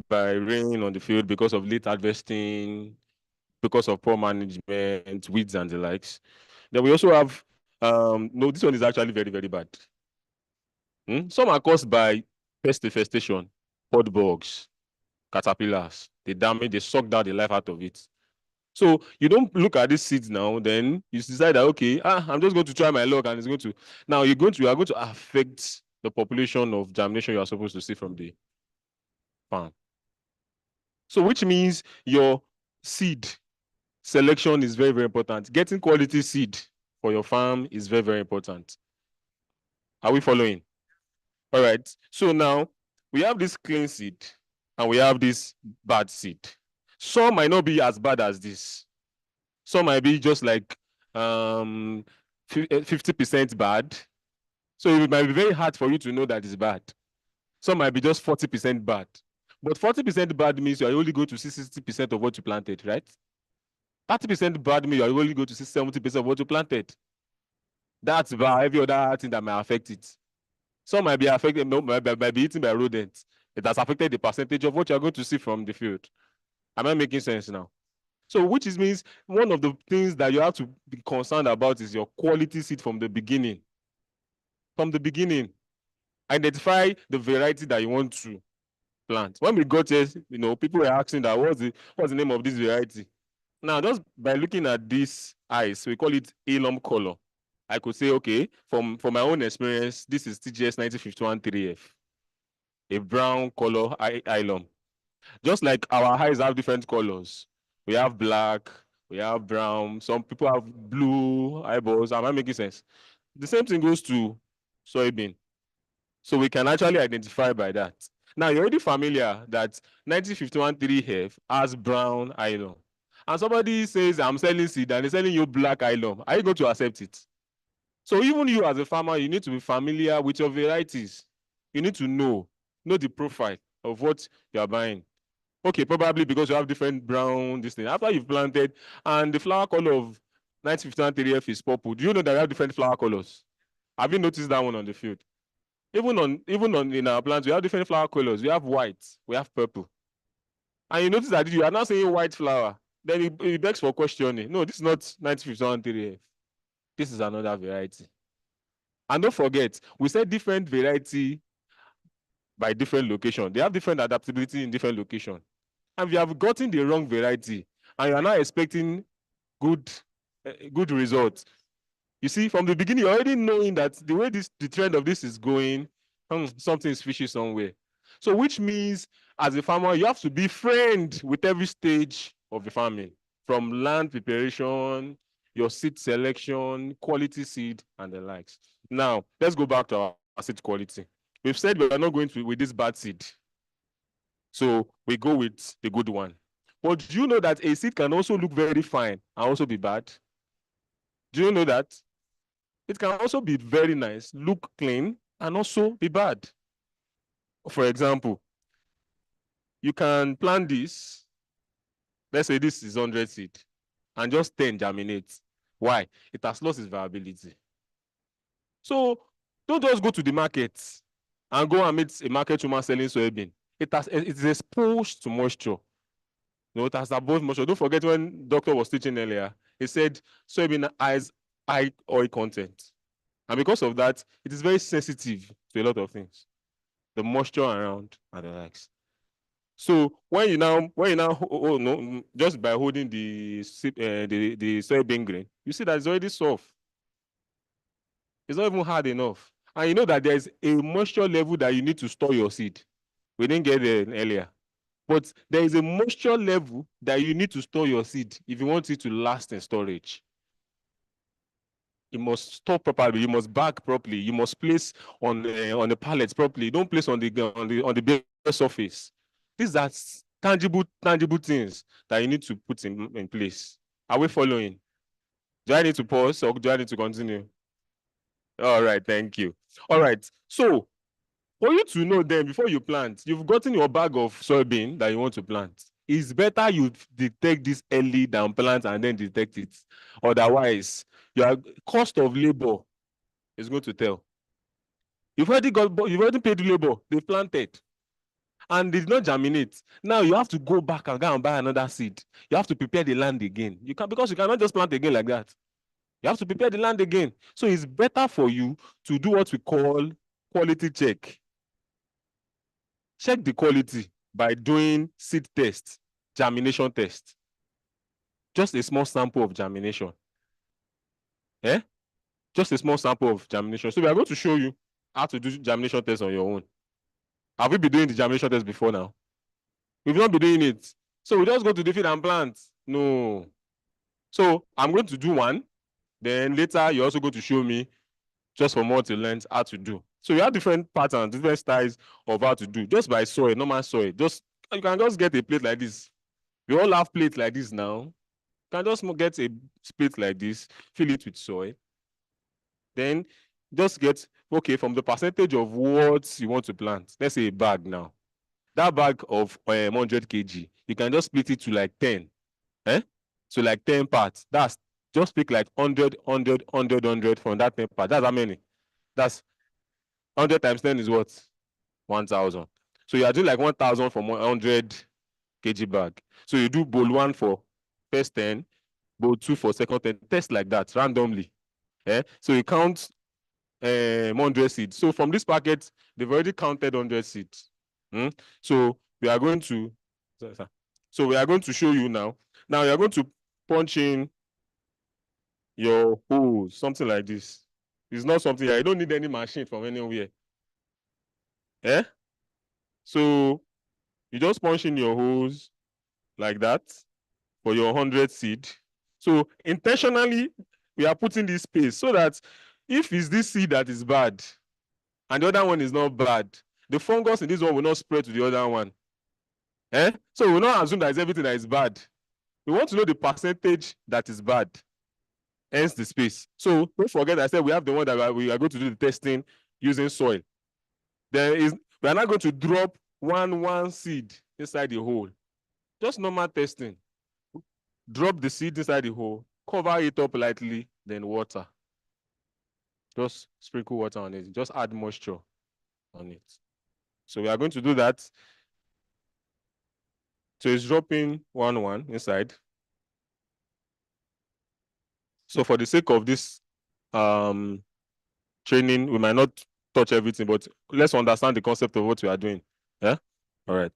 by rain on the field because of late harvesting, because of poor management, weeds and the likes. Then we also have, no, this one is actually very, very bad. Some are caused by pest infestation, pod bugs, caterpillars. They suck down the life out of it. So you don't look at these seeds now, then you decide that, okay, I'm just going to try my luck and it's going to, now you are going to affect the population of germination you are supposed to see from the farm. So which means your seed selection is very, very important. Getting quality seed for your farm is very, very important. Are we following? All right. So now we have this clean seed and we have this bad seed. Some might not be as bad as this. Some might be just like 50% bad. So it might be very hard for you to know that it's bad. Some might be just 40% bad. But 40% bad means you are only going to see 60% of what you planted, right? 30% bad means you are only going to see 70% of what you planted. That's bad. Every other thing that might affect it. Some might be affected, might be eaten by rodents. It has affected the percentage of what you're going to see from the field. Am I making sense now? So which means one of the things that you have to be concerned about is your quality seed from the beginning. From the beginning, identify the variety that you want to plant. When we got here, people were asking that what's the name of this variety? Now, just by looking at this ice, we call it alum color. I could say, okay, from my own experience, this is TGS 9051 3F, a brown color alum. Just like our eyes have different colors. We have black, we have brown, some people have blue eyeballs. Am I making sense? The same thing goes to soybean. So we can actually identify by that. Now, you're already familiar that 9051 3F has brown alum. And somebody says, I'm selling seed and they're selling you black alum. Are you going to accept it? So even you as a farmer, you need to be familiar with your varieties. You need to know the profile of what you're buying. Okay, probably because you have different brown, this thing. After you've planted and the flower color of 9051 3F is purple, do you know that you have different flower colors? Have you noticed that one on the field? Even in our plants, we have different flower colors. We have white, we have purple. And you notice that you are not saying white flower. Then it begs for questioning. No, this is not 9051 3F. This is another variety. And don't forget, we said different variety by different location. They have different adaptability in different location. And if you have gotten the wrong variety and you are not expecting good results, you see, from the beginning, you're already knowing that the way the trend of this is going, something is fishy somewhere. So which means, as a farmer, you have to be friend with every stage of the farming, from land preparation, your seed selection, quality seed, and the likes. Now, let's go back to our seed quality. We've said we are not going with this bad seed. So we go with the good one. But do you know that a seed can also look very fine and also be bad? Do you know that? It can also be very nice, look clean, and also be bad. For example, you can plant this. Let's say this is 100 seed, and just 10 germinate. Why? It has lost its viability. So don't just go to the market and go and meet a market woman selling soybean. It's exposed to moisture. It has above moisture. Don't forget when doctor was teaching earlier, he said soybean has high oil content. And because of that, it is very sensitive to a lot of things. The moisture around and the likes. So when you now just by holding the soybean grain, you see that it's already soft. It's not even hard enough. And you know that there's a moisture level that you need to store your seed. We didn't get there earlier. But there is a moisture level that you need to store your seed if you want it to last in storage. You must store properly. You must bag properly. You must place on the pallets properly. Don't place on the bare surface. These are tangible things that you need to put in place. Are we following? Do I need to pause or do I need to continue? All right, thank you. All right, so for you to know then before you plant, you've gotten your bag of soybean that you want to plant. It's better you detect this early than plant and then detect it. Otherwise, your cost of labor is going to tell. You've already paid labor, they planted. and they did not germinate. Now you have to go back and go and buy another seed. You have to prepare the land again. You can, because you cannot just plant again like that. You have to prepare the land again. So it's better for you to do what we call quality check. Check the quality by doing seed test, germination test. Just a small sample of germination. Eh? Just a small sample of germination. So we are going to show you how to do germination test on your own. Have we been doing the germination test before now? We've not been doing it. So we just go to the field and plant. No. So I'm going to do one. Then later you're also going to show me, just for more to learn how to do. So you have different patterns, different styles of how to do. Just by soil, normal soil. Just you can just get a plate like this. We all have plates like this now. You can just get a plate like this, fill it with soil. Then just get, okay, from the percentage of what you want to plant. Let's say a bag now. That bag of 100 kg, you can just split it to like 10. So like 10 parts. That's just pick like 100, 100, 100, 100 from that 10 parts. That's how many? That's 100 times 10 is what? 1,000. So you are doing like 1,000 from 100 kg bag. So you do bowl 1 for first 10, bowl 2 for second 10. Test like that randomly. So you count 100 seeds. So from this packet, they've already counted 100 seeds. So we are going to show you now. Now you are going to punch in your holes, something like this. It's not something, you don't need any machine from anywhere. So you just punch in your holes like that for your 100 seed. So intentionally, we are putting this space so that if it's this seed that is bad and the other one is not bad, the fungus in this one will not spread to the other one. So we'll not assume that it's everything that is bad. We want to know the percentage that is bad, hence the space. So don't forget, I said we have the one that we are going to do the testing using soil. We are not going to drop one seed inside the hole. Just normal testing. Drop the seed inside the hole, cover it up lightly, then water. Just sprinkle water on it. Just add moisture on it. So we are going to do that. So it's dropping 1 inside. So for the sake of this training, we might not touch everything, but let's understand the concept of what we are doing. Yeah? All right.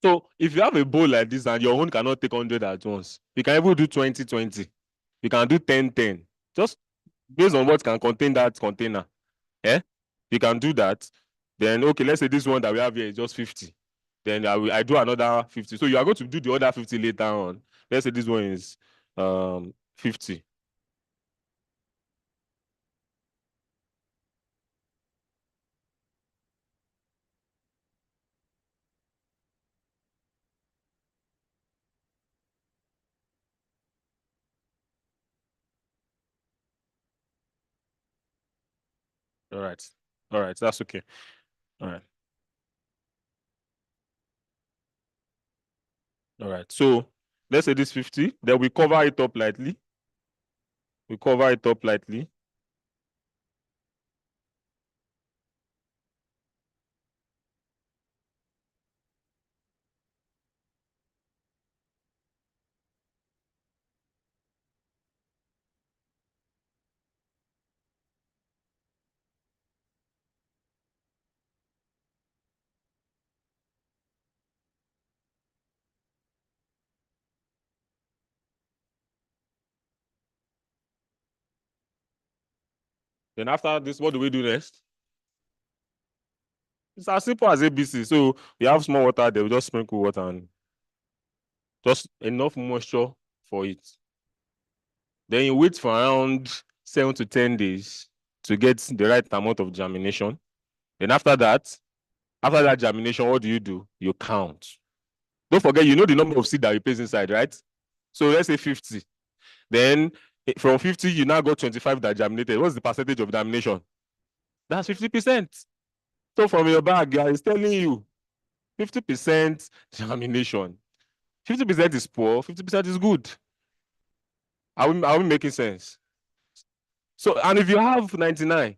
So if you have a bowl like this and your own cannot take 100 at once, you can even do 20-20. You can do 10-10. Just based on what can contain that container. You can do that. Then, okay, let's say this one that we have here is just 50. Then I do another 50. So you are going to do the other 50 later on. Let's say this one is 50. All right. All right. That's okay. All right. All right. So let's say this 50. Then we cover it up lightly. We cover it up lightly. Then after this, what do we do next? It's as simple as ABC. So we have small water there. We just sprinkle water and just enough moisture for it. Then you wait for around 7 to 10 days to get the right amount of germination. Then after that germination, what do? You count. Don't forget, you know the number of seed that you place inside, right? So let's say 50. Then from 50, you now got 25 that germinated. What's the percentage of germination? That's 50%. So from your bag, guy, it's telling you 50% germination. 50% is poor, 50% is good. Are we making sense? So, and if you have 99,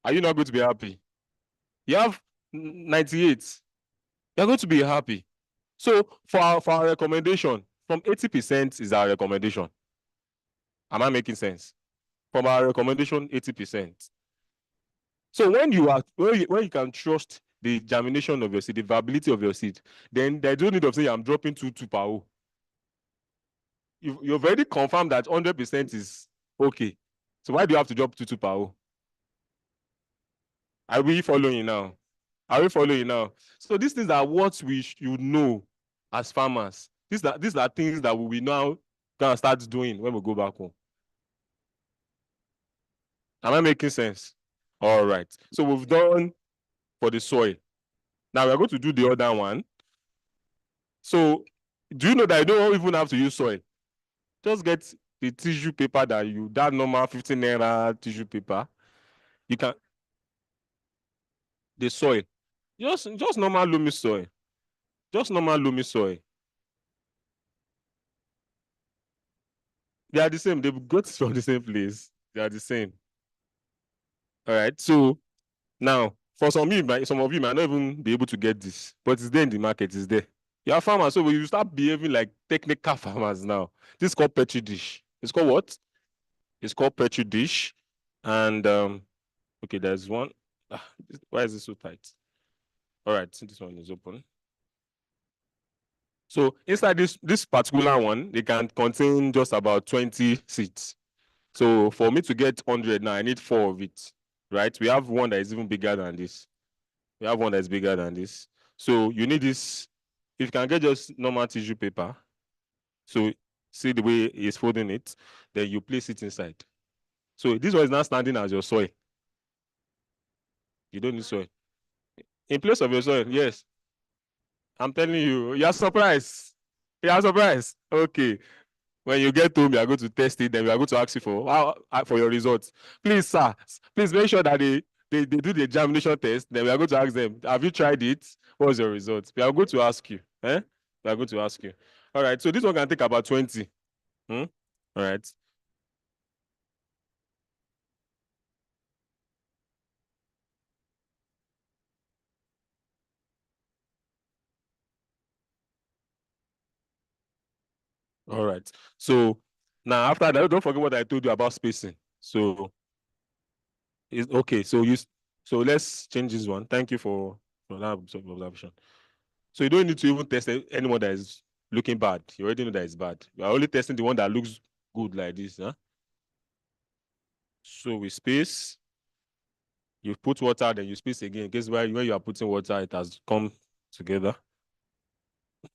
are you not going to be happy? You have 98, you're going to be happy. So for our recommendation, from 80% is our recommendation. Am I making sense? From our recommendation, 80%. So when you can trust the germination of your seed, the viability of your seed, then there's no need of saying I'm dropping 2 per O. You've already confirmed that 100% is okay. So why do you have to drop 2 per O? Are we following now? Are we following now? So these things are what we should know as farmers. These are things that we now gonna start doing when we go back home. Am I making sense? All right. So we've done for the soil. Now we're going to do the other one. So do you know that you don't even have to use soil? Just get the tissue paper that normal 15 naira tissue paper. You can the soil. Just normal loamy soil. Just normal loamy soil. They are the same. They got it from the same place. They are the same. All right. So now, for some of you might not even be able to get this, but it's there in the market. It's there. You are farmers, so you start behaving like technical farmers now. This is called Petri dish. It's called what? It's called Petri dish. And okay, there's one. Why is it so tight? All right, so this one is open. So inside this particular one, they can contain just about 20 seeds. So for me to get 100 now, I need 4 of it, right? We have one that is even bigger than this. We have one that is bigger than this. So you need this. If you can get just normal tissue paper, so see the way he's folding it, then you place it inside. So this one is now standing as your soil. You don't need soil. In place of your soil, yes. I'm telling you, you're surprised. You're surprised. Okay. When you get home, you are going to test it, then we are going to ask you for your results. Please, sir, please make sure that they do the germination test. Then we are going to ask them, have you tried it? What was your result? We are going to ask you. We are going to ask you. All right. So this one can take about 20. All right. All right. So now after that, don't forget what I told you about spacing. So it's okay. So let's change this one. Thank you for that observation. So you don't need to even test anyone that is looking bad. You already know that it's bad. You are only testing the one that looks good like this. Huh? So we space. You put water, then you space again. In case when you are putting water, it has come together.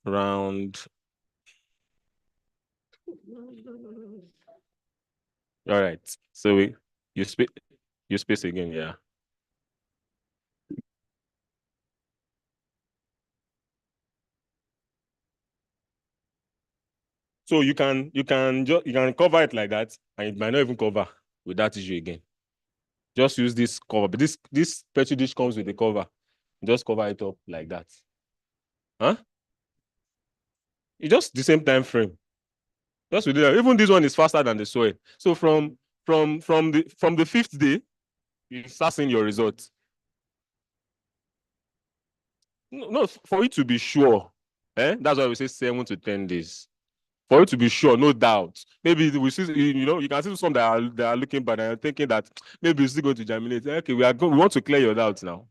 Round. All right. So you space again, yeah. So you can cover it like that, and it might not even cover with that tissue again. Just use this cover. But this Petri dish comes with a cover. Just cover it up like that. Huh? It's just the same time frame. Just with that. Even this one is faster than the soil. So from the 5th day, you start seeing your results. No, for you to be sure. That's why we say 7 to 10 days. For you to be sure, no doubt. Maybe we see, you can see some that are looking bad and thinking that maybe it's still going to germinate. Okay, we want to clear your doubts now.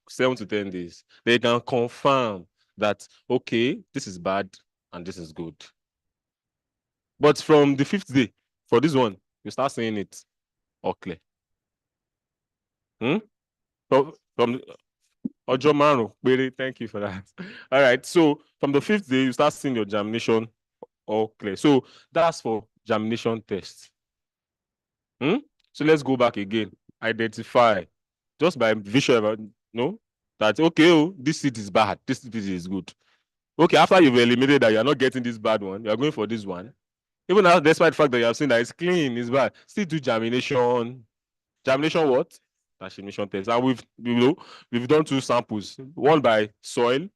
7 to 10 days. They can confirm that, okay, this is bad and this is good. But from the 5th day, for this one, you start seeing it all clear. From Ojomaro, thank you for that. All right, so from the 5th day, you start seeing your germination all clear. So that's for germination test. So let's go back again. Identify just by visual, that okay, this seed is bad, this seed is good. Okay, after you've eliminated that you're not getting this bad one, you're going for this one. Even now, despite the fact that you have seen that it's clean, it's bad, still do germination. Germination what? germination test. And we've done 2 samples, one by soil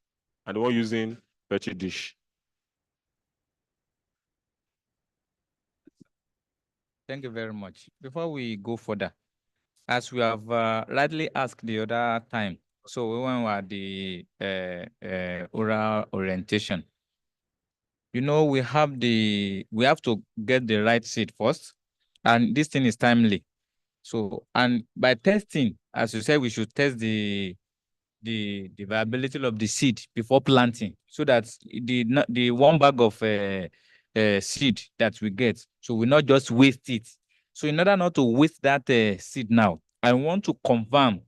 and one using Petri dish. Thank you very much. Before we go further, as we have rightly asked the other time, so when we are the oral orientation, we have to get the right seed first, and this thing is timely. So, and by testing, as you said, we should test the viability of the seed before planting, so that the 1 bag of seed that we get, so we not just waste it. So in order not to waste that seed now, I want to confirm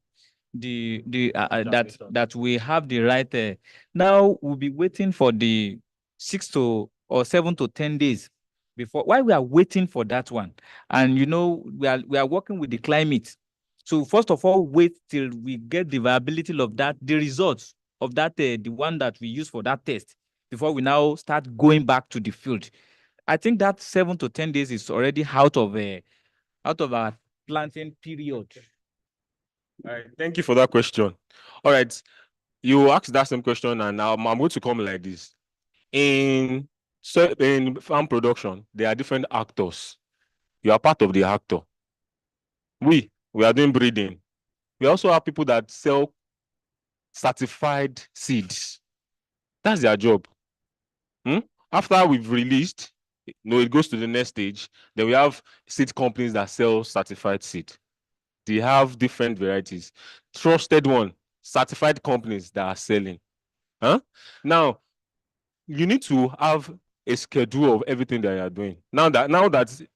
that we have the right. Now we'll be waiting for the 7 to 10 days before. Why we are waiting for that one? And we are working with the climate. So first of all, wait till we get the viability of that, the results of that, the one that we use for that test, before we now start going back to the field. I think that 7 to 10 days is already out of our planting period. All right, thank you for that question. All right, you asked that same question, and now I'm going to come like this. In farm production, there are different actors. You are part of the actor. We are doing breeding. We also have people that sell certified seeds. That's their job. After we've released, it goes to the next stage. Then we have seed companies that sell certified seed. They have different varieties. Trusted one, certified companies that are selling. Now, you need to have a schedule of everything that you are doing. Now that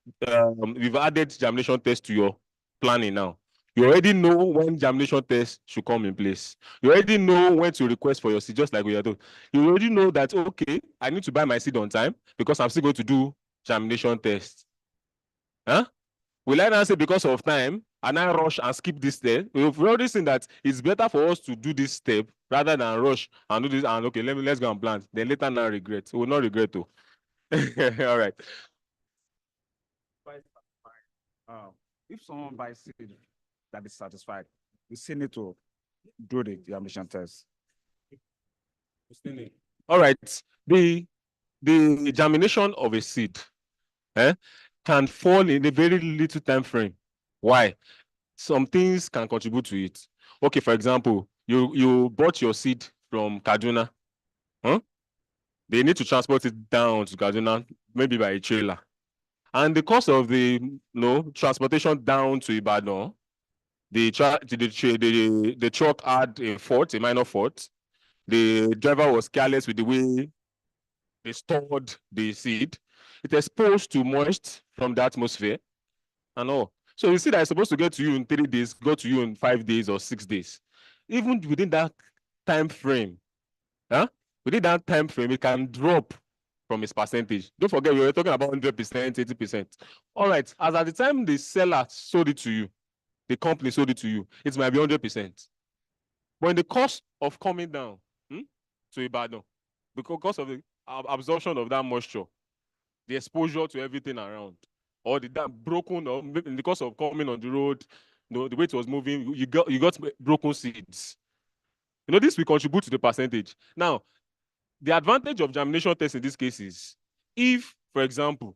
we've added germination test to your planning now, you already know when germination test should come in place. You already know when to request for your seed, just like we are doing. You already know that, okay, I need to buy my seed on time because I'm still going to do germination test. Will I now say because of time and I rush and skip this step? We've already seen that it's better for us to do this step rather than rush and do this and okay, let's go and plant. Then later now regret. We will not regret too. All right. If someone buys seed that is satisfied, we still need to do the germination test. All right. The germination of a seed can fall in a very little time frame. Why? Some things can contribute to it. Okay, for example, you bought your seed from Kaduna. They need to transport it down to Kaduna, maybe by a trailer. And the cost of the transportation down to Ibadan, the truck had a minor fault. The driver was careless with the way they stored the seed. It exposed to moist from the atmosphere and all. So you see that it's supposed to get to you in 3 days, go to you in 5 days or 6 days. Even within that time frame, within that time frame, it can drop from its percentage. Don't forget, we were talking about 100%, 80%. All right, as at the time the seller sold it to you, the company sold it to you, it might be 100%. But in the cost of coming down to Ibadan, because of the absorption of that moisture, the exposure to everything around, or the dam broken, or in the course of coming on the road, the way it was moving, you got broken seeds. This will contribute to the percentage. Now, the advantage of germination test in this case is, if, for example,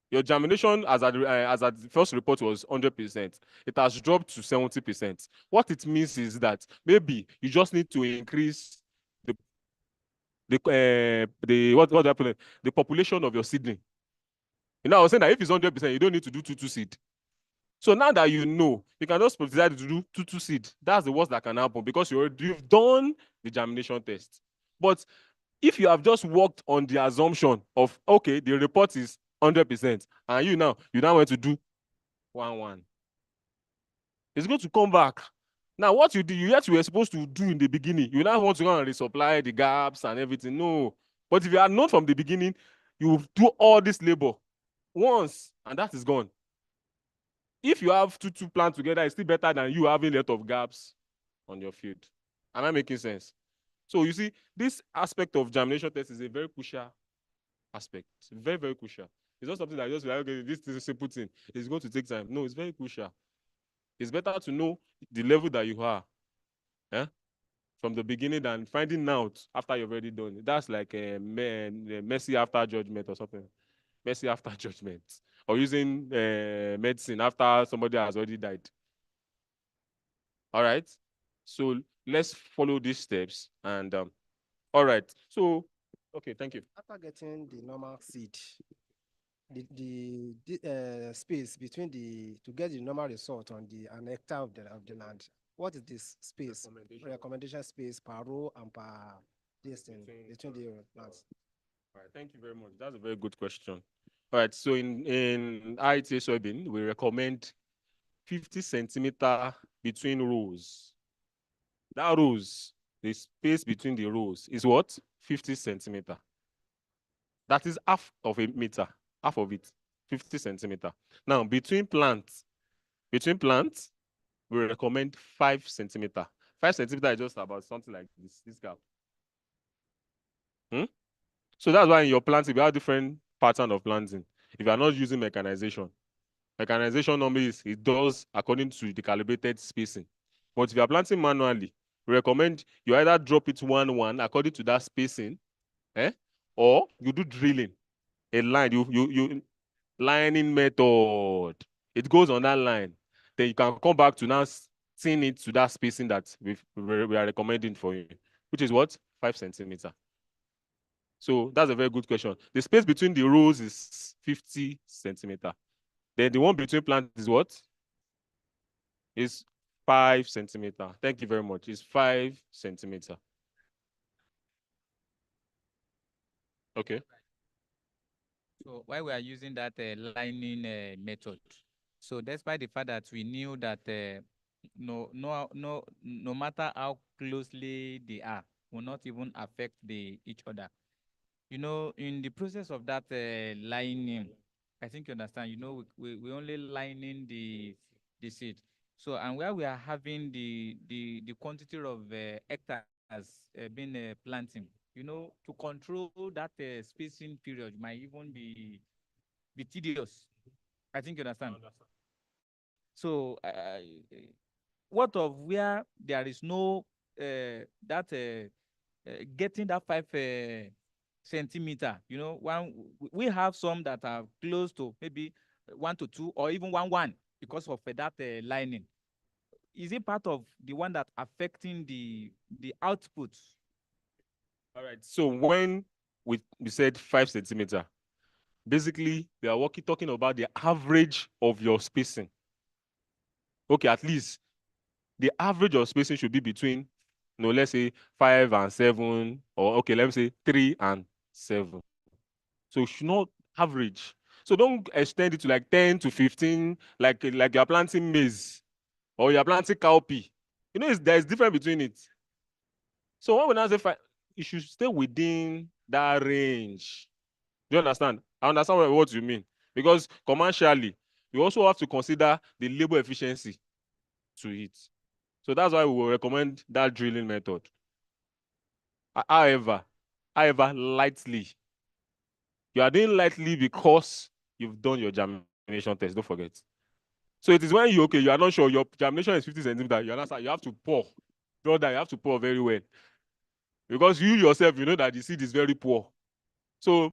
your germination as at the first report was 100%, it has dropped to 70%. What it means is that maybe you just need to increase the population of your seedling. I was saying that if it's 100%, you don't need to do 2 seed. So now that you can just decide to do 2 seed. That's the worst that can happen because you've done the germination test. But if you have just worked on the assumption of, okay, the report is 100%, and you now want to do 1-1, it's going to come back. Now, what you were supposed to do in the beginning, you now want to go and resupply the gaps and everything. No. But if you are known from the beginning, you do all this labor once, and that is gone. If you have two plants together, it's still better than you having a lot of gaps on your field. Am I making sense? So you see, this aspect of germination test is a very crucial aspect. Very, very crucial. It's not something that just like, okay, this is a simple thing. It's going to take time. No, it's very crucial. It's better to know the level that you are, from the beginning than finding out after you've already done it. That's like a mercy after judgment or something. Mercy after judgment, or using medicine after somebody has already died. All right. So let's follow these steps. And all right. So okay, thank you. After getting the normal seed, the space between to get the normal result on an hectare of the land, what is this space? Recommendation space per row and per distance between the plants. All right, thank you very much. That's a very good question. All right, so in RadioIITA soybean, we recommend 50 centimeter between rows. That rows, the space between the rows is what? 50 centimeter. That is half of a meter, half of it, 50 centimeter. Now, between plants, we recommend 5 centimeter. 5 centimeter is just about something like this gap. So that's why in your planting, we have different pattern of planting. If you are not using mechanization normally it does according to the calibrated spacing. But if you are planting manually, we recommend you either drop it 1-1 according to that spacing, or you do drilling. A line, you lining method. It goes on that line. Then you can come back to now seeing it to that spacing that we are recommending for you, which is what? 5 centimeter. So that's a very good question. The space between the rows is 50 centimeter. Then the one between plants is what? Is 5 centimeter. Thank you very much. It's 5 centimeter. Okay. So why we are using that lining method? So despite the fact that we knew that no matter how closely they are, will not even affect each other. You know, in the process of that lining, I think you understand. You know, we only lining the seed. So and where we are having the quantity of hectares being planting, you know, to control that spacing period might even be tedious. I think you understand. So what of where there is no getting that 5 centimeter, you know, we have some that are close to maybe 1 to 2 or even 1 because of that lining. Is it part of the one that affecting the output? All right. So when we said 5 centimeter, basically we are talking about the average of your spacing. Okay, at least the average of spacing should be between, let's say 5 and 7, or okay, let me say 3 and 7. So it should not average. So don't extend it to like 10 to 15, like you're planting maize or you're planting cowpea. You know, there's difference between it. So when we now say 5, it should stay within that range. Do you understand? I understand what you mean. Because commercially, you also have to consider the labor efficiency to it. So that's why we will recommend that drilling method. However, lightly. You are doing lightly because you've done your germination test. Don't forget. So it is when you are not sure your germination is 50 centimeters. You understand? You have to pour. Brother, you have to pour very well. Because you yourself, you know that the seed is very poor. So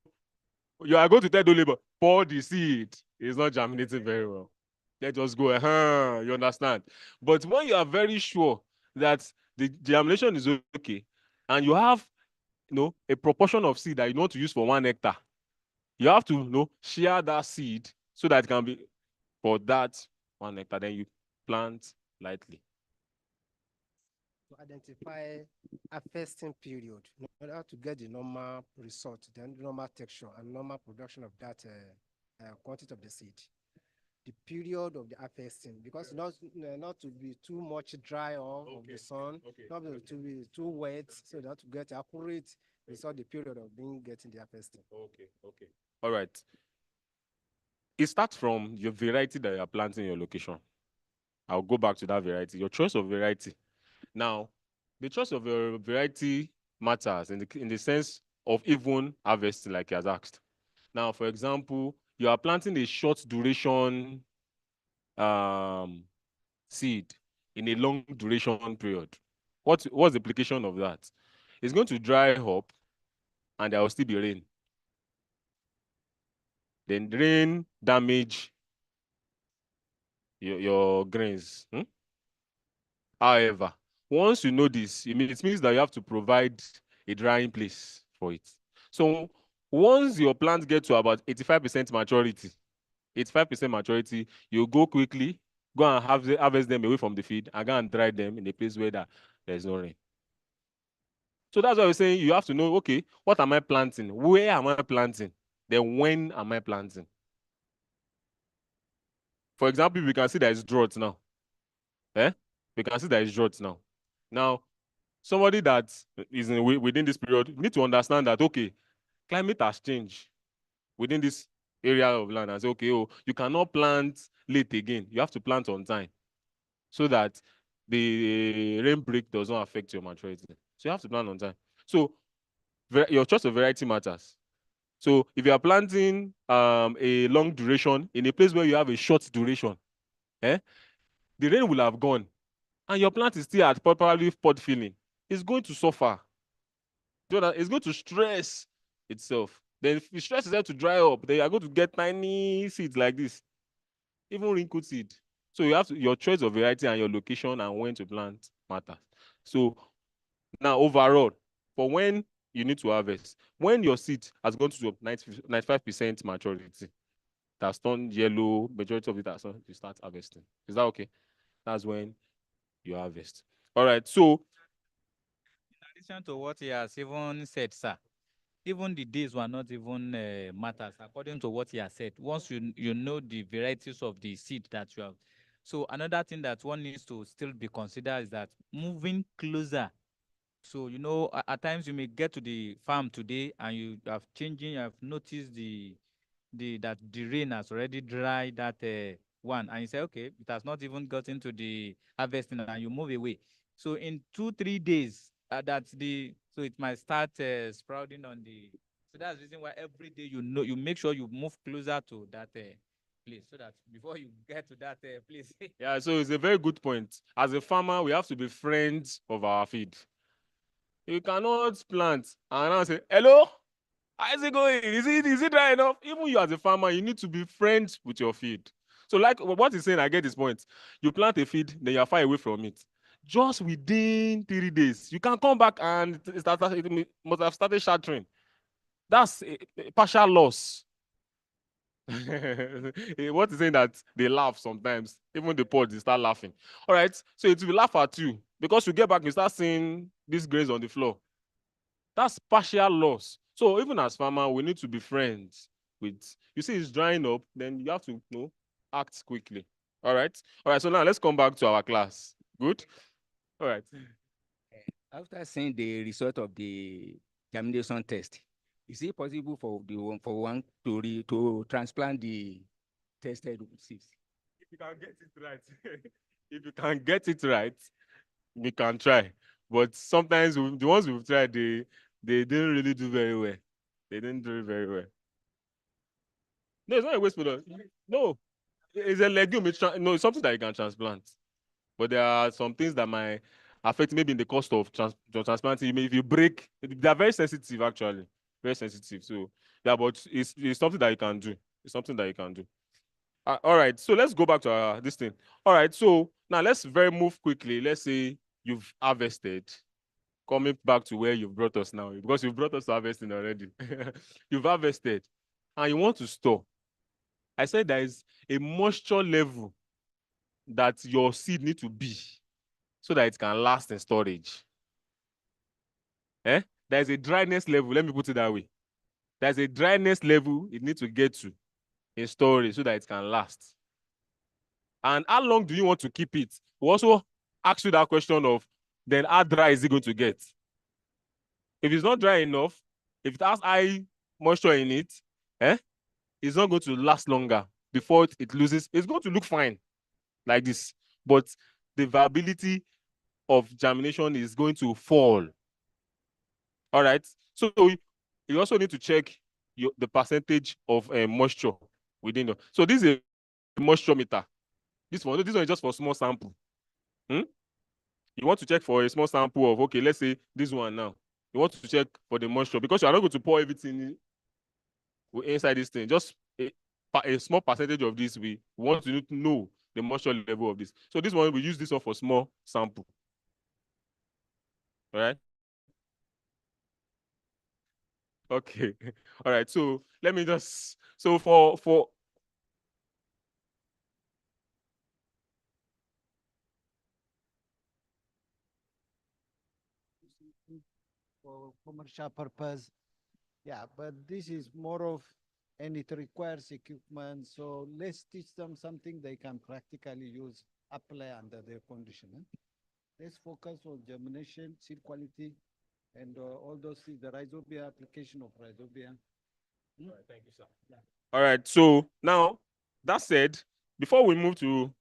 you are going to tell the labor, pour the seed. It's not germinating very well. Let us go. You understand? But when you are very sure that the germination is okay, and you have, a proportion of seed that you want to use for 1 hectare, you have to, share that seed so that it can be for that 1 hectare. Then you plant lightly. To identify harvesting period in order to get the normal result, then normal texture and normal production of that quantity of the seed. The period of the harvesting, because not to be too much dry or of the sun, not to be too wet, so that to get accurate result, the period of getting the harvesting. Okay. All right. It starts from your variety that you are planting in your location. I'll go back to that variety. Your choice of variety. Now, the choice of your variety matters in the sense of even harvesting, like you has asked. Now, for example, you are planting a short duration seed in a long duration period. What's the implication of that? It's going to dry up and there will still be rain. Then rain damage your grains. However, once you know this, it means that you have to provide a drying place for it. So once your plant gets to about 85% maturity, you go quickly, go and harvest them away from the field and go and dry them in a place where there's no rain. So that's why we're saying you have to know, okay, what am I planting? Where am I planting? Then when am I planting? For example, we can see there is drought now. We can see there is drought now. Now, somebody that is within this period need to understand that, okay, climate has changed within this area of land and say, okay, oh, you cannot plant late again. You have to plant on time so that the rain break does not affect your maturity. So you have to plant on time. So your choice of variety matters. So if you are planting a long duration in a place where you have a short duration, the rain will have gone and your plant is still at properly pod filling, it's going to suffer. It's going to stress itself. Then if it stresses itself to dry up, then you are going to get tiny seeds like this, even wrinkled seed. So you have to, your choice of variety and your location and when to plant matters. So now overall, for when you need to harvest, when your seed has gone to 95% maturity, that's turned yellow, majority of it has you start harvesting. Is that okay? That's when you harvest. All right. So in addition to what he has even said, sir, even the days were not even matters according to what he has said. Once you know the varieties of the seed that you have. So another thing that one needs to still be considered is that moving closer. So, you know, at times you may get to the farm today and you have noticed that the rain has already dried that one, and you say, okay, it has not even gotten to the harvesting, and you move away. So in 2-3 days, so it might start sprouting on the. So that's the reason why every day you make sure you move closer to that place, so that before you get to that place. yeah, so it's a very good point. As a farmer, we have to be friends of our feed. You cannot plant and now say, hello, how's it going? Is it dry enough? Even you as a farmer, you need to be friends with your feed. So like what he's saying, I get this point. You plant a feed, then you're far away from it. Just within 3 days, you can come back and it must have started shattering. That's a partial loss. What is saying that they laugh sometimes, even the pods, they start laughing. All right, so it will laugh at you because you get back, you start seeing these grains on the floor. That's partial loss. So even as farmer, we need to be friends with. You see, it's drying up, then you have to act quickly. All right. So now let's come back to our class. Good. All right. After seeing the result of the germination test, is it possible for one to transplant the tested seeds? If you can get it right, if you can get it right, we can try. But sometimes the ones we've tried, they didn't really do very well. They didn't do it very well. No, it's not a waste product. No, it's a legume. It's something that you can transplant. But there are some things that might affect maybe in the cost of transplanting. If you break, they are very sensitive actually, very sensitive. So yeah, but it's something that you can do. It's something that you can do. All right, so let's go back to this thing. All right, so now let's move quickly. Let's say you've harvested, coming back to where you've brought us now, because you've brought us to harvesting already. You've harvested and you want to store. I said there is a moisture level that your seed need to be so that it can last in storage. There's a dryness level, let me put it that way. There's a dryness level it needs to get to in storage so that it can last. And how long do you want to keep it? We also ask you that question of, then how dry is it going to get? If it's not dry enough, if it has high moisture in it, it's not going to last longer before it loses. It's going to look fine like this, but the viability of germination is going to fall. All right. So you also need to check the percentage of moisture within. So this is a moisture meter. This one is just for small sample. You want to check for a small sample of, okay, let's say this one now. You want to check for the moisture because you are not going to pour everything inside this thing. Just a small percentage of this, we want to know the moisture level of this. So this one, we use this one for small sample. All right. Okay. All right. So let me just, so for commercial purpose. Yeah, but this is more of, and it requires equipment. So let's teach them something they can practically use, apply under their condition. Let's focus on germination, seed quality, and all those things, the rhizobia, application of rhizobia. All right, thank you, sir. Yeah. All right. So now, that said, before we move to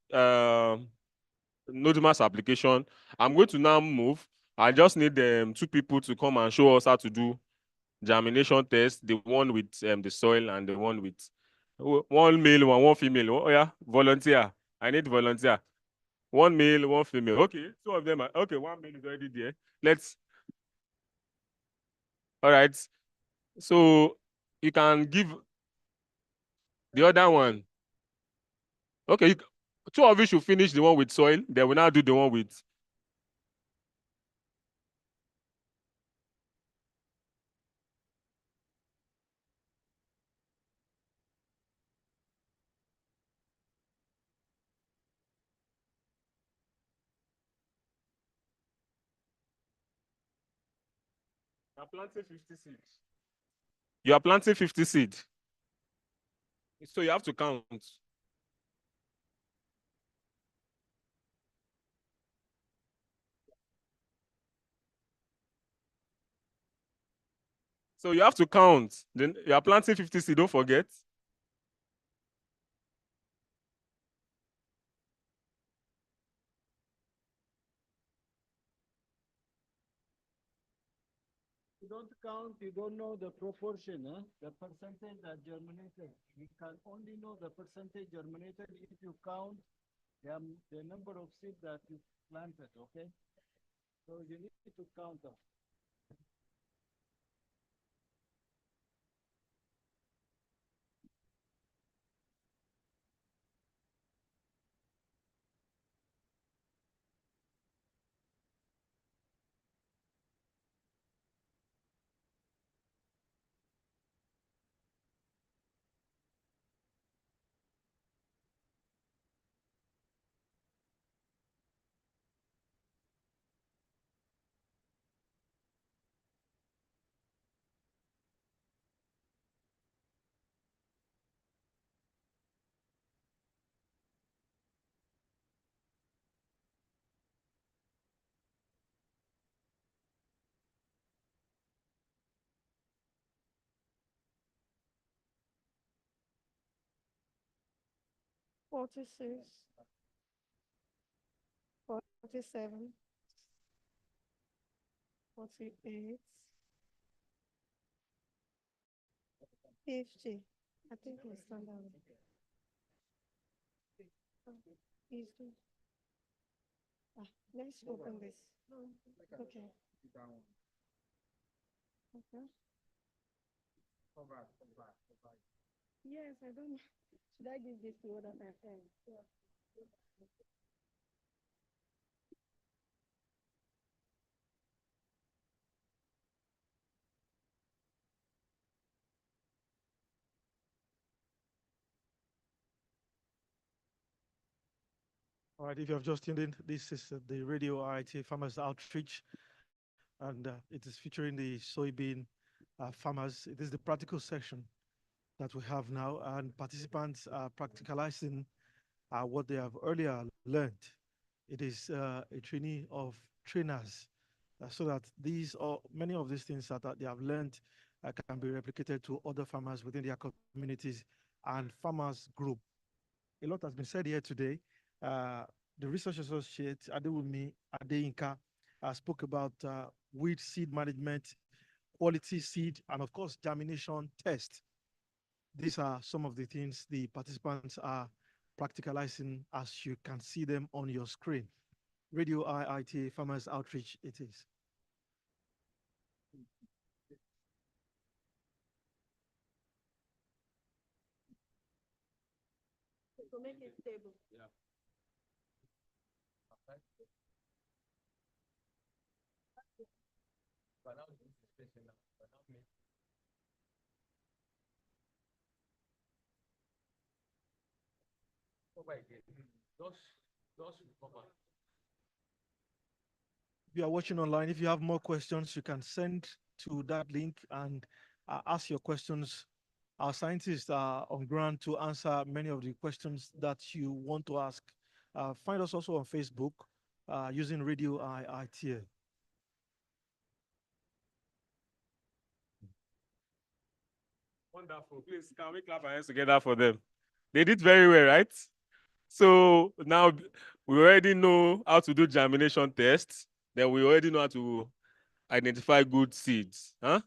Noduma's application, I'm going to now move. I just need 2 people to come and show us how to do germination test, the one with the soil and the one with one male and one female. Oh yeah, volunteer. I need volunteer. One male, one female. Okay, 2 of them are okay. One male is already there. Let's. All right. So you can give the other one. Okay, 2 of you should finish the one with soil. Then we now do the one with. You are planting 50 seeds. You are planting 50 seeds. So you have to count. So you have to count. Then you are planting 50 seeds, don't forget. You don't count, you don't know the proportion, the percentage that germinated. You can only know the percentage germinated if you count the number of seeds that you planted, okay? So you need to count them. $46, $47, $48, $50. I think it's standard. Easy. Let's open this. Okay. Okay. Yes, I don't know. Should I give this to other my friends? Yeah. All right, if you have just tuned in, this is the RadioIITA Farmers Outreach, and it is featuring the soybean farmers. It is the practical section that we have now, and participants are practicalizing what they have earlier learned. It is a training of trainers, so that these or many of these things that they have learned can be replicated to other farmers within their communities and farmers group. A lot has been said here today. The research associate Adewumi Adeyinka spoke about weed seed management, quality seed, and of course, germination test. These are some of the things the participants are practicalizing as you can see them on your screen. RadioIITA Farmers Outreach it is. To make it stable. Yeah. If you are watching online, if you have more questions, you can send to that link and ask your questions. Our scientists are on ground to answer many of the questions that you want to ask. Find us also on Facebook using RadioIITA. Wonderful. Please, can we clap our hands together for them? They did very well, right? So now we already know how to do germination tests. Then we already know how to identify good seeds. Huh?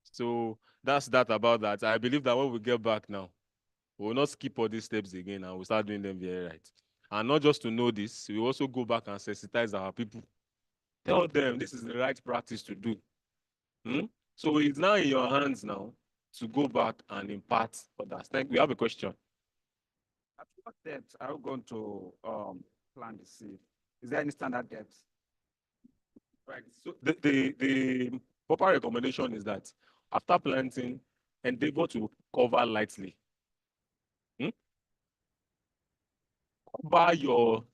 So that's that about that. I believe that when we get back now, we will not skip all these steps again and we'll start doing them very right. And not just to know this, we also go back and sensitize our people. Tell them this is the right practice to do. So it's now in your hands now to go back and impart others. We have a question. At what depth are you going to plant the seed? Is there any standard depth? Right. So the proper recommendation is that after planting, endeavor to cover lightly. Cover your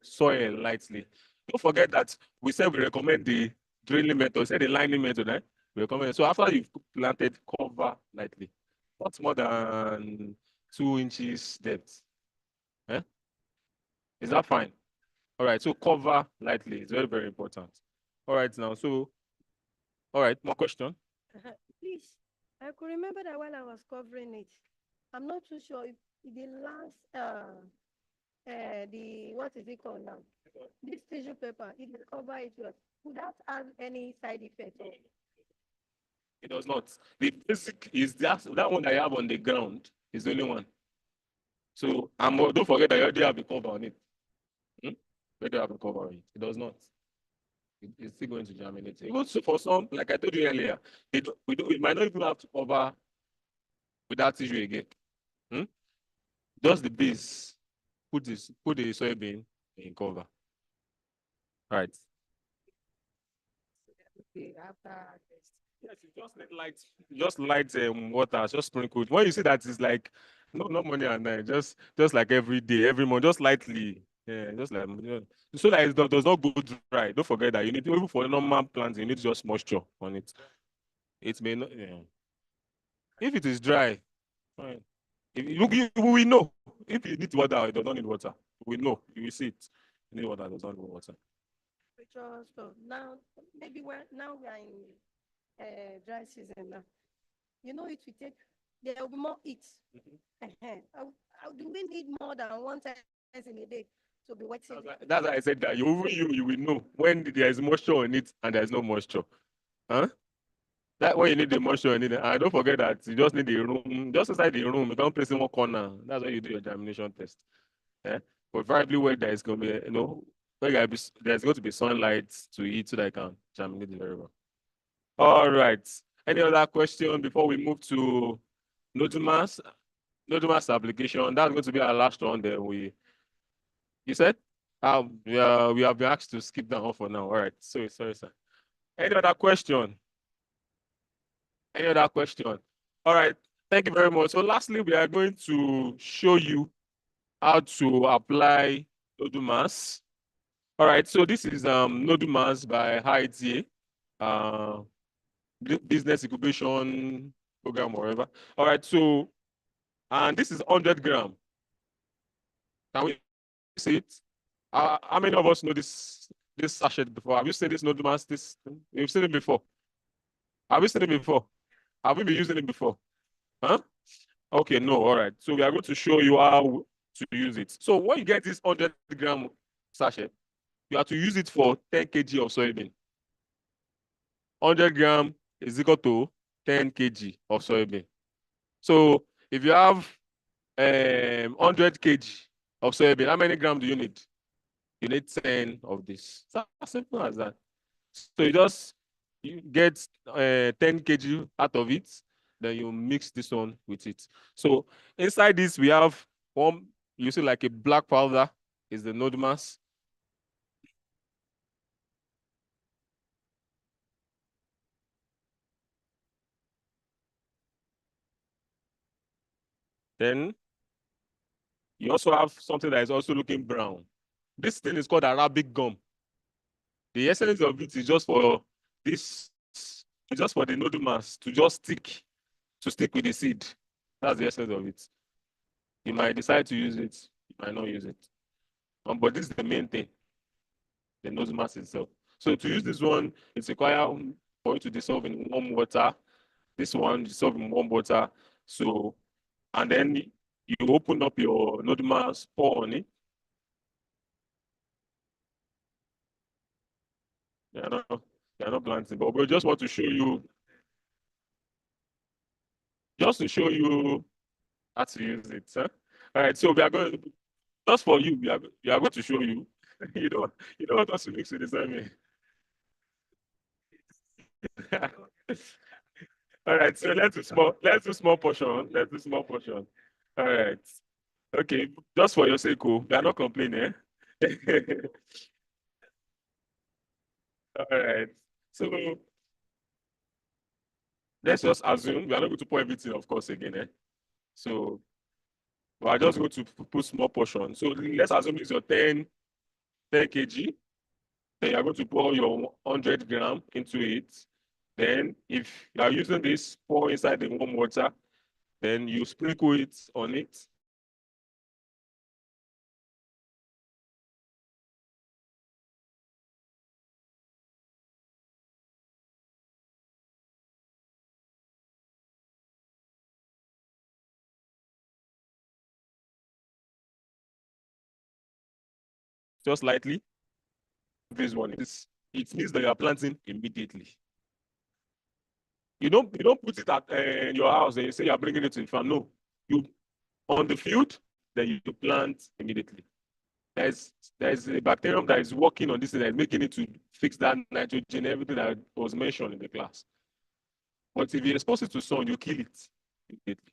soil lightly. Don't forget that we said we recommend the drilling method, we said the lining method, right? We recommend. So after you've planted, cover lightly. Not more than 2 inches depth. Eh? Is that fine? All right, so cover lightly. It's very, very important. All right, now, so, all right, more question? Please, I could remember that while I was covering it, I'm not too sure if the last, what is it called now? This tissue paper, if you cover it, would that have any side effect? It does not. The basic is that one that you have on the ground is the only one. So don't forget that you already have a cover on it. You already have a cover on it. It does not. It's still going to germinate. Even so for some, like I told you earlier, we might not even have to cover with that tissue again. Just the base. Put the soybean in cover. All right. Okay, after Yes, you just need light water, just sprinkle. When you see that it's like no money and night, just like every day, every month, just lightly. Yeah, just like so that it does not go dry. Don't forget that you need even for normal plants, you need just moisture on it. It may not. Yeah. If it is dry, fine. We know if you need water, it does not need water. We know. You will see it. You need water, it does not need water. So now maybe now we are in dry season now. You know it will take there will be more heat. Do we need more than one time in a day to be wetting? That's why I said that you will know when there is moisture on it and there is no moisture. Huh? That when you need the moisture in it. And don't forget that you just need the room, just inside the room, you can't place in one corner. That's why you do your germination test. Yeah. Preferably where there is going to be, where there's going to be sunlight to it so that I can germinate very well. All right. Any other question before we move to Nodumas application? That's going to be our last one. Then you said? We have been asked to skip that one for now. All right. Sorry, sir. Any other question? Any other question? All right. Thank you very much. So lastly, we are going to show you how to apply Nodumas. All right. So this is Nodumas by RadioIITA, business incubation program, or whatever. All right. So, and this is 100 grams. Can we see it? How many of us know this sachet before? Have you seen this Nodumas? You've seen it before. Have you seen it before? Have we been using it before? Huh? Okay, no, all right. So we are going to show you how to use it. So when you get this 100-gram sachet, you have to use it for 10 kg of soybean. 100 grams is equal to 10 kg of soybean. So if you have 100 kg of soybean, how many grams do you need? You need 10 of this. It's as simple as that. So you get 10 kg out of it, then you mix this one with it. So inside this, we have one, you see like a black powder is the node mass. Then you also have something that is also looking brown. This thing is called Arabic gum. The essence of it is just for this, just for the node mass to just stick with the seed. That's the essence of it. You might decide to use it, you might not use it. But this is the main thing, the node mass itself. So to use this one, it's required for you to dissolve in warm water. This one dissolve in warm water. So, and then you open up your node mass, pour on it. They're not planting, but we just want to show you, just to show you how to use it. Huh? All right, so we are going, just for you, we are going to show you. you don't want us to mix with the same. All right, so let's do small portion. Let's do small portion. All right. Okay, just for your sake, we are not complaining. All right. So let's just assume we are not going to pour everything, of course, again. So we are just going to put small portion. So let's assume it's your 10 kg. Then you are going to pour your 100 gram into it. Then if you are using this, pour inside the warm water. Then you sprinkle it on it. Just lightly. This one is, it means that you are planting immediately. You don't put it at your house and you say you're bringing it to the farm. No, you on the field, then you plant immediately. There's a bacterium that is working on this that is making it to fix that nitrogen, everything that was mentioned in the class. But if you expose it to sun, you kill it immediately.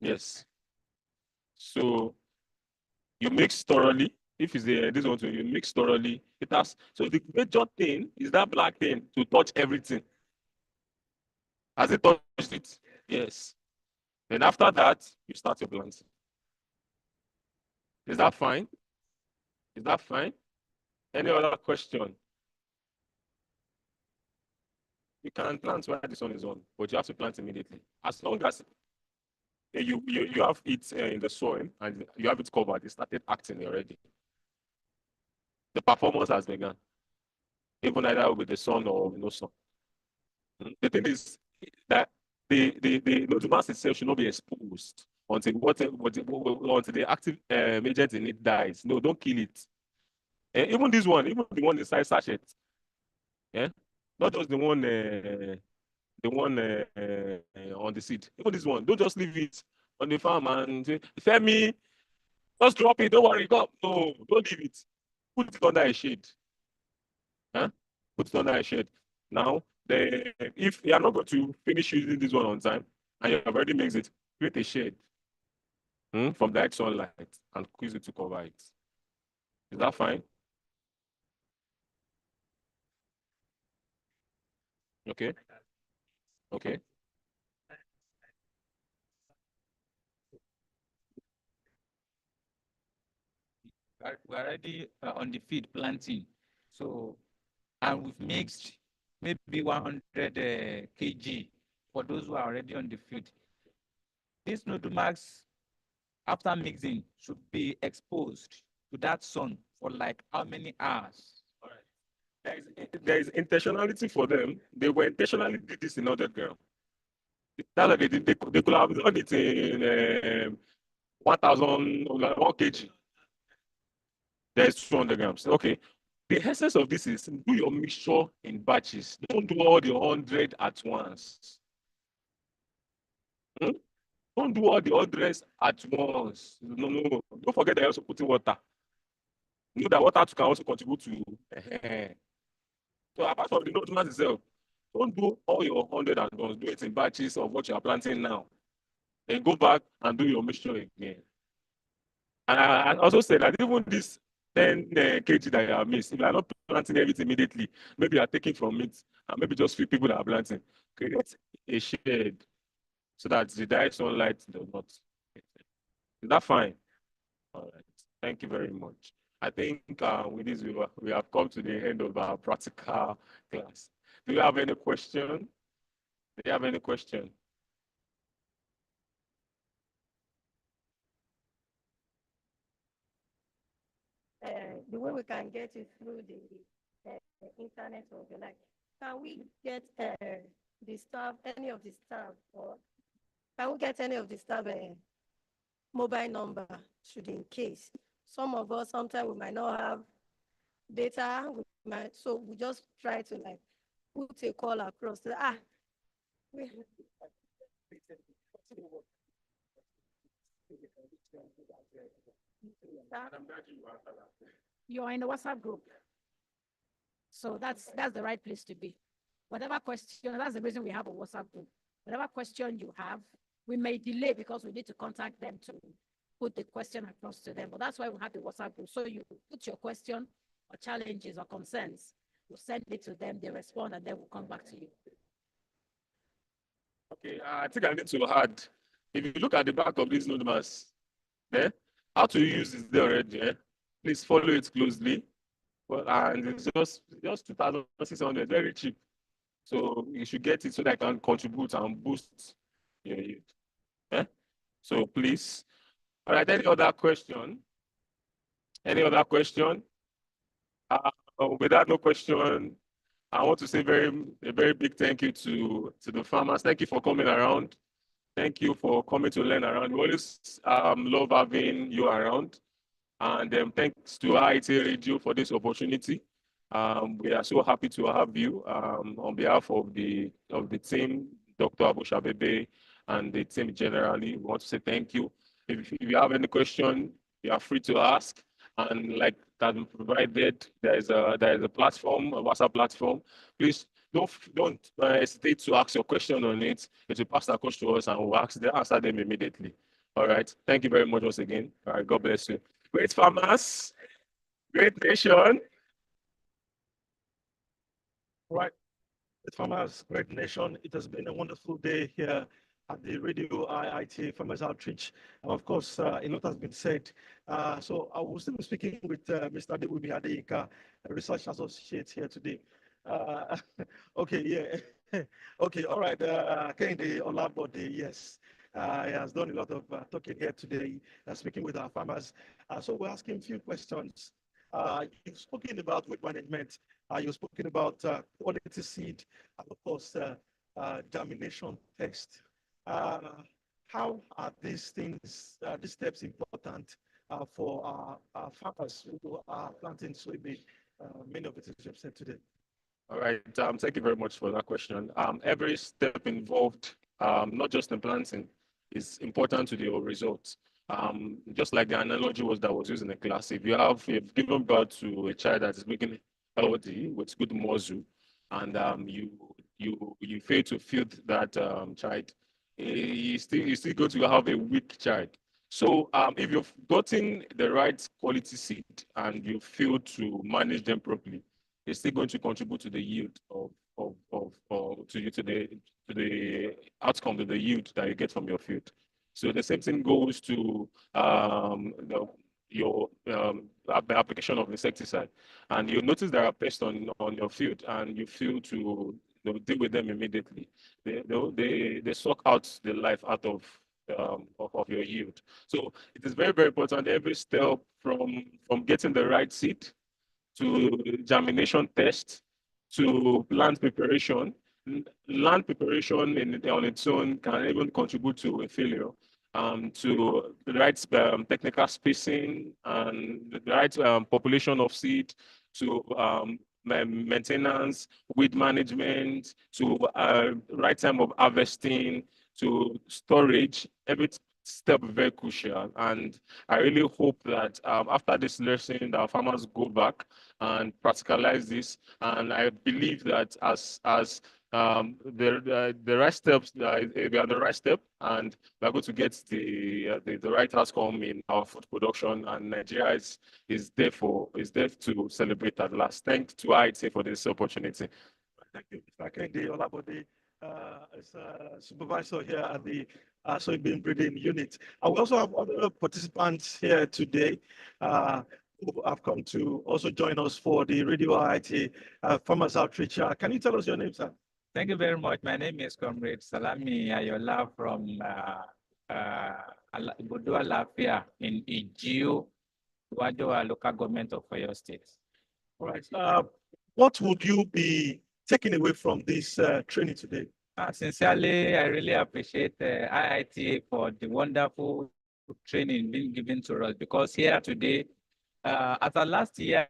Yes. So you mix thoroughly. If it's this one, you mix thoroughly. It has, so the major thing is that black thing to touch everything. Has it touched it? Yes. Then after that, you start your planting. Is that fine? Is that fine? Any other question? You can plant while the sun is on, but you have to plant immediately. As long as you have it in the soil and you have it covered, it started acting already. The performance has begun, even either with the sun or no sun. The thing is that the node mass itself should not be exposed until until the active agent in it dies. No, don't kill it. Even this one, even the one inside sachet, yeah, not just the one on the seed. Even this one, don't just leave it on the farm and say, Femi, just drop it. Don't worry, go. No, don't leave it. Put it under a shade. Huh? Put it under a shade. Now, if you are not going to finish using this one on time and you have already mixed it, create a shade from direct sunlight and use it to cover it. Is that fine? Okay. Okay. We're already on the field planting. So, and we've mixed maybe 100 kg for those who are already on the field. This node mass, after mixing, should be exposed to that sun for like how many hours? All right. There is intentionality for them. They were intentionally did this in 100 grams. That's why they could have done it in 1,000 1 kg. There's 200 grams. Okay. The essence of this is do your mixture in batches. Don't do all the 100 at once. Don't do all the others at once. No. Don't forget that you're also putting water. You know that water can also contribute to. So apart from the nutrient itself, don't do all your 100 at once. Do it in batches of what you are planting now. Then go back and do your mixture again. And I also said that even this 10 kg that you have missed, if you are not planting everything immediately, maybe you are taking from it, and maybe just few people that are planting, create a shade so that the direct sunlight does not. Is that fine? All right. Thank you very much. I think with this, we have come to the end of our practical class. Do you have any question? Do you have any question? The way we can get it through the internet or the like, can we get the staff, any of the staff, or can we get any of the staff mobile number, should in case? Some of us, sometimes we might not have data, so we just try to like put a call across. You are in the WhatsApp group. So that's the right place to be. Whatever question, that's the reason we have a WhatsApp group. Whatever question you have, we may delay because we need to contact them to put the question across to them. But that's why we have the WhatsApp group. So you put your question or challenges or concerns, we'll send it to them, they respond, and then we'll come back to you. Okay, I think I need to add. If you look at the back of these notepads, how to use is there already. Please follow it closely. Well, and it's just 2,600, very cheap. So you should get it so that I can contribute and boost your yield. So please. All right, any other question? Any other question? Without no question, I want to say a very big thank you to the farmers. Thank you for coming around. Thank you for coming to learn around. We always love having you around. And thanks to RadioIITA Radio for this opportunity. We are so happy to have you on behalf of the team, Dr. Abu Shabebe, and the team generally. We want to say thank you. If you have any question, you are free to ask. And like that we provided, there is a platform, a WhatsApp platform. Please don't hesitate to ask your question on it. It will pass that question to us and we'll answer them immediately. All right. Thank you very much once again. All right. God bless you. Great farmers, great nation. All right. Great farmers, great nation. It has been a wonderful day here at the RadioIITA Farmers Outreach. And of course, a lot has been said. So I will still be speaking with Mr. Debubi Adeyinka, a research associate here today. Okay, yeah. Okay, all right. Kehinde Olabode, yes. He has done a lot of talking here today, speaking with our farmers. So we're asking a few questions. You've spoken about weight management. You've spoken about quality seed, and of course, germination test. How are these things, these steps important for our farmers who are planting soybean? Many of the things you've said today. All right. Thank you very much for that question. Every step involved, not just in planting, is important to the results. Just like the analogy that was used in the class, if you've given birth to a child that is making healthy with good muscle, and you fail to feed that child, you still going to have a weak child. So if you've gotten the right quality seed and you fail to manage them properly, it's still going to contribute to the yield to the outcome of the yield that you get from your field. So the same thing goes to your application of insecticide, and you notice there are pests on your field, and you fail to deal with them immediately. They suck out the life out of your yield. So it is very, very important every step from getting the right seed to germination test to plant preparation. Land preparation on its own can even contribute to a failure. To the right technical spacing and the right population of seed, to maintenance, weed management, to right time of harvesting, to storage, every step very crucial. And I really hope that after this lesson, our farmers go back and practicalize this. And I believe that as the right steps, we are the right step, and we are going to get the right outcome in our food production. And Nigeria is there to celebrate at last. Thanks to RadioIITA for this opportunity. Thank you, Mr. Kende Olabode, as a supervisor here at the soybean breeding unit. We also have other participants here today who have come to also join us for the RadioIITA Farmers Outreach. Can you tell us your name, sir? Thank you very much. My name is Comrade Salami Ayola from Budu Alafia in Ijiu, Wadoa local government of Oyo State. All right. What would you be taking away from this training today? Sincerely, I really appreciate RadioIITA for the wonderful training being given to us, because here today, as a last year,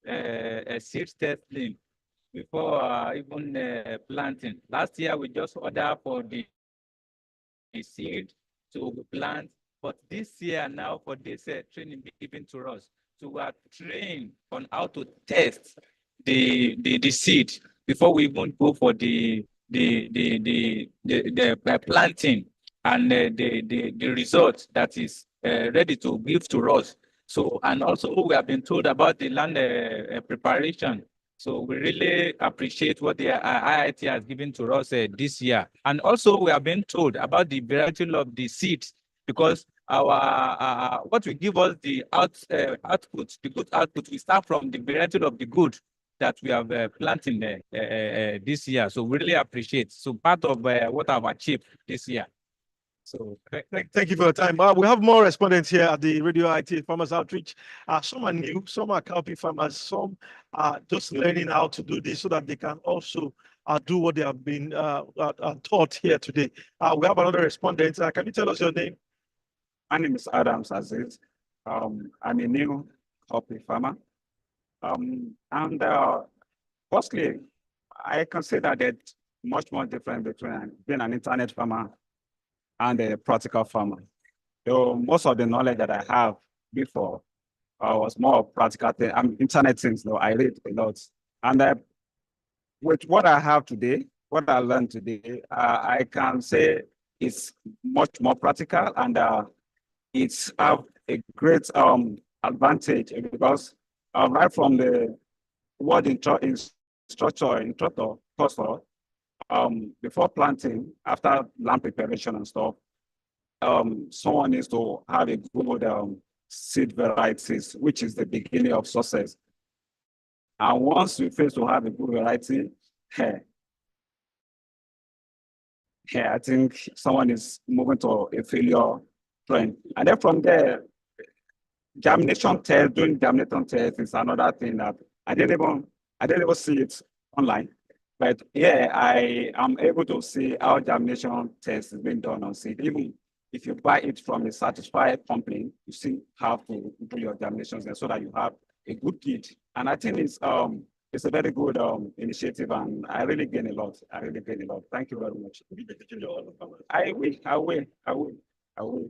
a seed testing before even planting. Last year, we just ordered for the seed to plant, but this year now for this training given to us, so we are trained on how to test the seed before we even go for the planting, and the result that is ready to give to us. So, and also we have been told about the land preparation. So we really appreciate what the RadioIITA has given to us this year. And also we have been told about the variety of the seeds, because our what will give us the output, the good output, we start from the variety of the good that we have planting this year. So we really appreciate. So part of what I've achieved this year. So thank you for your time. We have more respondents here at the RadioIITA Farmers Outreach. Some are new, some are cowpea farmers, some are just learning how to do this so that they can also do what they have been taught here today. We have another respondent. Can you tell us your name? My name is Adams Aziz. I'm a new cowpea farmer. And firstly, I consider that much more different between being an internet farmer and a practical farmer. So most of the knowledge that I have before was more practical thing. Internet things, though. I read a lot. And with what I have today, what I learned today, I can say it's much more practical, and it's have a great advantage, because right from the word instructor, before planting, after land preparation and stuff, someone needs to have a good seed varieties, which is the beginning of success. And once you fail to have a good variety, I think someone is moving to a failure trend. And then from there, germination test, doing germination test is another thing that I didn't even see it online. But yeah, I am able to see how germination test is being done on seed. Even if you buy it from a certified company, you see how to do your germinations there so that you have a good kit. And I think it's a very good initiative, and I really gain a lot. Thank you very much. I will.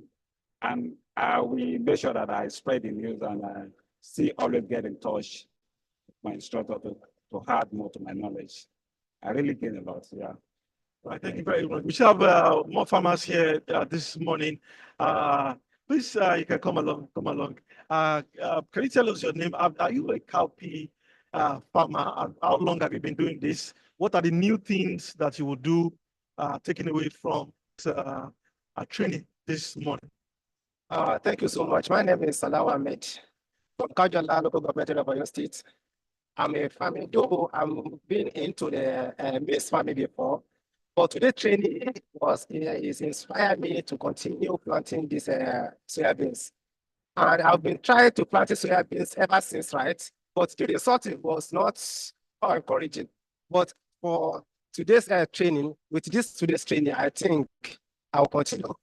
And I will make sure that I spread the news, and always get in touch with my instructor to add more to my knowledge. I really gain a lot, yeah. Right, thank you very much. We should have more farmers here this morning. Please, you can come along. Can you tell us your name? Are you a cowpea farmer? How long have you been doing this? What are the new things that you will do, taking away from training this morning? Thank you so much. My name is Salah Ahmed from Kajala local government of Oyo State. I'm a farmer, though I've been into the maize farming before. But today's training is inspired me to continue planting these soybeans. And I've been trying to plant soybeans ever since, right? But the result was not encouraging. But for today's training, today's training, I think I'll continue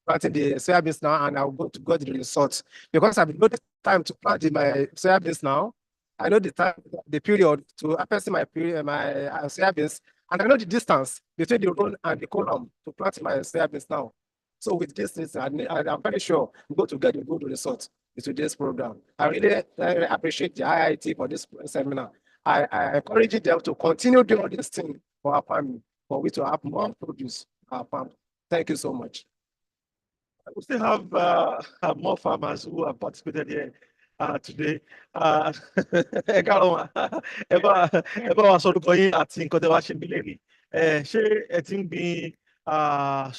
planting the soybeans now, and I'll go to get the results. Because I've got the time to plant my soybeans now. I know the time, the period to harvest my soybeans. And I know the distance between the row and the column to plant my soybeans now. So with this, I'm very sure we're going to get a good result in today's program. I really appreciate the IIT for this seminar. I encourage them to continue doing this thing for our farming, for we to have more produce our farm. Thank you so much. We still have more farmers who have participated here today. Ẹ káàárọ̀ mà. Ẹ bá wa sọ orúkọ yín àti nǹkan tẹ́ wá ṣe nílé ni. Ṣé ẹ ti ń gbin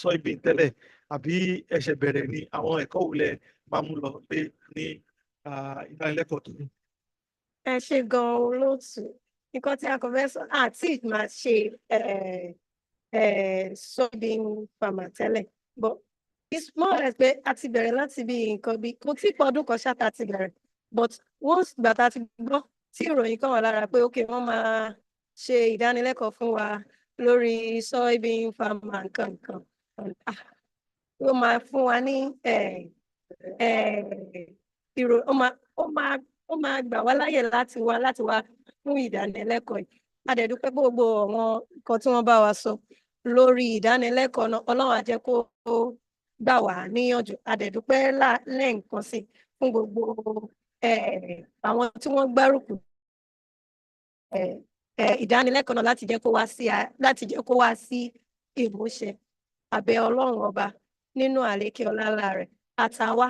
soybean tẹ́lẹ̀ àbí ẹ ṣẹ̀ bẹ̀rẹ̀ ni àwọn ẹ̀kọ́ wo lẹ máa mú lọ pé ní ìdánilẹ́kọ̀ọ́ tó ní? Ẹ ṣe gan-an olóòtú. Nǹkan tí a kò fẹ́ sọ àti máa ṣe soybean farmer tẹ́lẹ̀. But it's more or less pé a ti bẹ̀rẹ̀ láti bí nǹkan bí kò tí pọ̀ ọdún kan ṣáà tá a ti bẹ̀rẹ̀. But once ìgbà tá a ti gbọ́ tí ìròyìn kan wà lára pé okay wọ́n máa ṣe ìdánilẹ́kọ̀ọ́ fún wa lórí soybean farmer nǹkan. Ó máa fún wa ní ó máa gbà wá láyè láti wá fún ìdánilẹ́kọ̀ọ́ yìí. A dẹ̀ dúpẹ́ gbogbo àwọn nǹkan tí wọ́n bá wa sọ lórí ìdánilẹ́kọ̀ọ́ náà Ọlọ́run á jẹ́ kó gbà wá níyànjú. A dẹ̀ dúpẹ́ lẹ́ẹ̀kan sí fún gbogbo àwọn tí wọ́n gbárùkù ìdánilẹ́kọ̀ọ́ náà láti jẹ́ kó wá sí ìmúṣẹ. Àbẹ̀ Ọlọ́run ọba nínú àlékè ọlá rẹ̀ àtàwa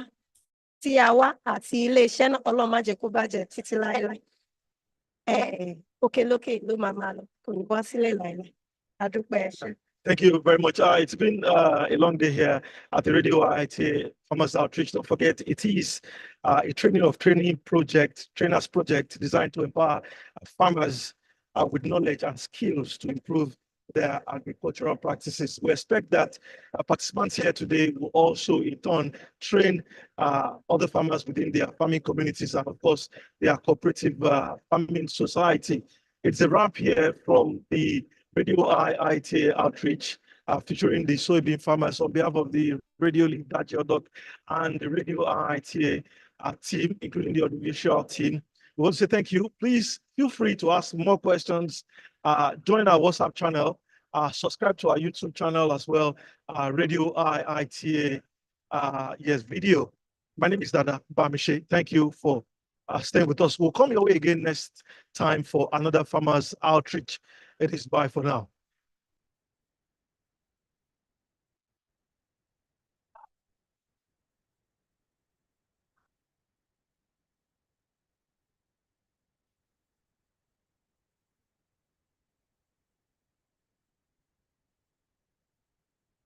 tí a wá àti ilé-iṣẹ́ náà Ọlọ́run má jẹ́ kó bàjẹ́ títí láéláé. Òkè lókè ló máa lọ kò ní wá sílẹ̀ láéláé. A dúpẹ́ ẹ ṣé. Thank you very much. It's been a long day here at the RadioIITA Farmers Outreach. Don't forget, it is a trainers project designed to empower farmers with knowledge and skills to improve their agricultural practices. We expect that participants here today will also in turn train other farmers within their farming communities and of course their cooperative farming society. It's a wrap here from the RadioIITA Outreach featuring the soybean farmers on behalf of the RadioIITA and the RadioIITA team, including the audiovisual team. We want to say thank you. Please feel free to ask more questions. Join our WhatsApp channel. Subscribe to our YouTube channel as well. RadioIITA video. My name is Dada Bamishe. Thank you for staying with us. We'll come your way again next time for another Farmers Outreach. It is bye for now.